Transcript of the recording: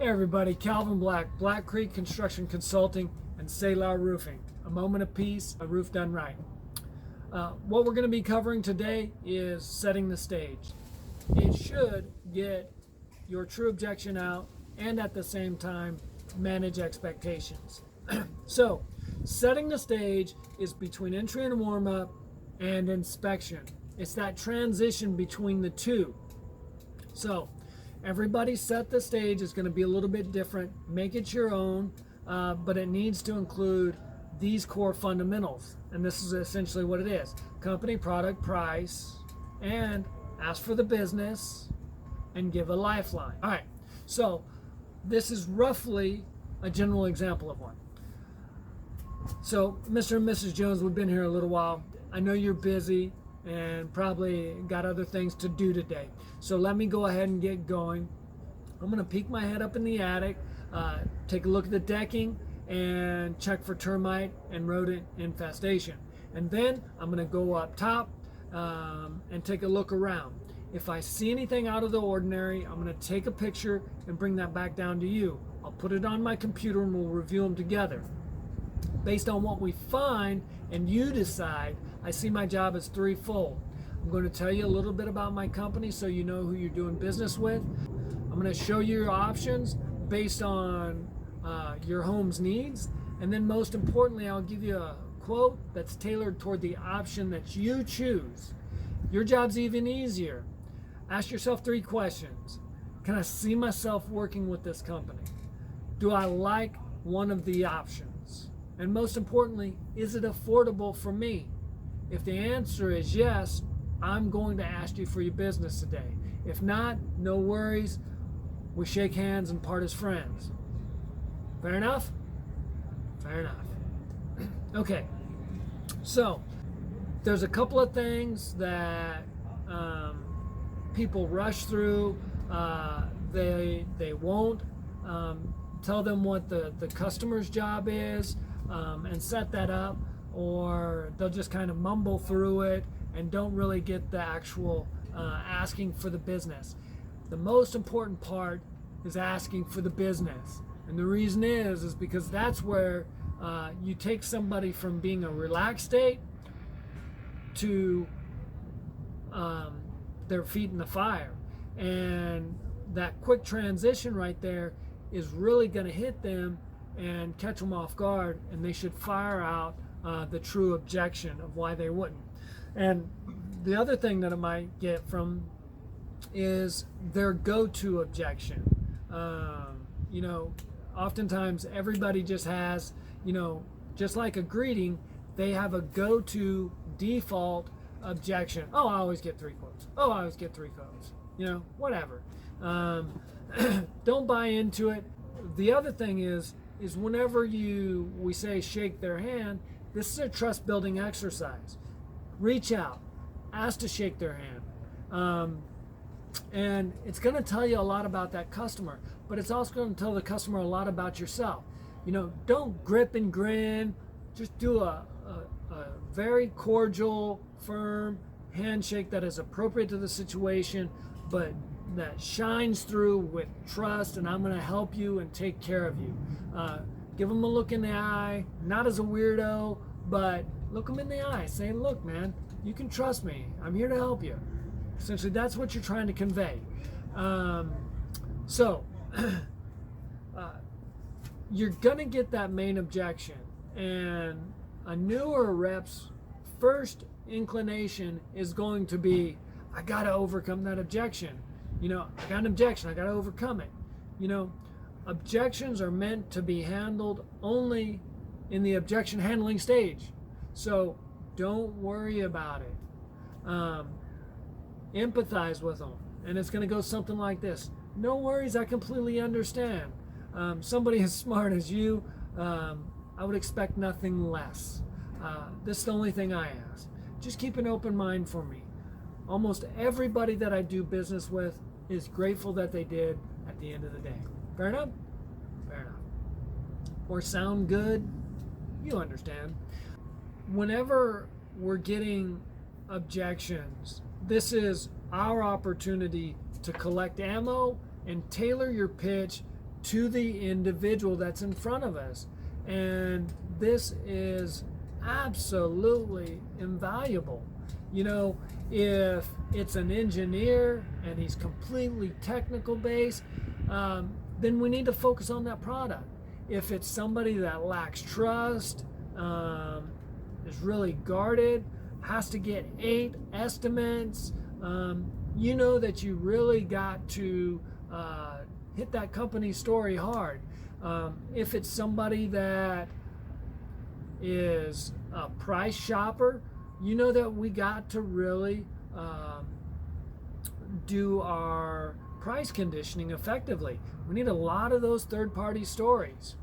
Hey everybody, Calvin Black, Black Creek Construction Consulting and Salar Roofing. A moment of peace, a roof done right. What we're going to be covering today is setting the stage. It should get your true objection out and at the same time manage expectations. So, setting the stage is between entry and warm up and inspection. It's that transition between the two. So, everybody set the stage is going to be a little bit different. Make it your own, but it needs to include these core fundamentals. And this is essentially what it is: company, product, price, and ask for the business and give a lifeline. All right, so this is roughly a general example of one. So, Mr. and Mrs. Jones, we've been here a little while. I know you're busy and probably got other things to do today. So let me go ahead and get going. I'm going to peek my head up in the attic, take a look at the decking, and check for termite and rodent infestation. And then I'm going to go up top and take a look around. If I see anything out of the ordinary, I'm going to take a picture and bring that back down to you. I'll put it on my computer and we'll review them together. Based on what we find and you decide, I see my job as threefold. I'm going to tell you a little bit about my company so you know who you're doing business with. I'm going to show you your options based on your home's needs. And then most importantly, I'll give you a quote that's tailored toward the option that you choose. Your job's even easier. Ask yourself 3 questions. Can I see myself working with this company? Do I like one of the options? And most importantly, is it affordable for me? If the answer is yes, I'm going to ask you for your business today. If not, no worries. We shake hands and part as friends. Fair enough? Fair enough. Okay. So, there's a couple of things that people rush through. They won't tell them what the customer's job is and set that up, or they'll just kind of mumble through it and don't really get the actual asking for the business. The most important part is asking for the business. And the reason is because that's where you take somebody from being a relaxed state to their feet in the fire. And that quick transition right there is really going to hit them and catch them off guard, and they should fire out the true objection of why they wouldn't. And the other thing that I might get from is their go-to objection. Oftentimes everybody just has, just like a greeting, they have a go-to default objection. Oh, I always get 3 quotes. Oh, I always get 3 quotes. Whatever. Don't buy into it. The other thing is whenever we say shake their hand, this is a trust building exercise. Reach out, ask to shake their hand. And it's going to tell you a lot about that customer, but it's also going to tell the customer a lot about yourself. Don't grip and grin. Just do a very cordial, firm handshake that is appropriate to the situation, but that shines through with trust, and I'm going to help you and take care of you. Give them a look in the eye, not as a weirdo, but look them in the eye. Say, look, man, you can trust me. I'm here to help you. Essentially, that's what you're trying to convey. You're going to get that main objection. And a newer rep's first inclination is going to be, I got to overcome that objection. I got an objection. I got to overcome it. Objections are meant to be handled only in the objection handling stage. So don't worry about it. Empathize with them. And it's going to go something like this. No worries, I completely understand. Somebody as smart as you, I would expect nothing less. This is the only thing I ask. Just keep an open mind for me. Almost everybody that I do business with is grateful that they did at the end of the day. Fair enough? Fair enough. Or sound good? You understand. Whenever we're getting objections, this is our opportunity to collect ammo and tailor your pitch to the individual that's in front of us. And this is absolutely invaluable. You know, if it's an engineer and he's completely technical based, then we need to focus on that product. If it's somebody that lacks trust, is really guarded, has to get 8 estimates, you know that you really got to hit that company story hard. If it's somebody that is a price shopper, you know that we got to really do our price conditioning effectively. We need a lot of those third-party stories.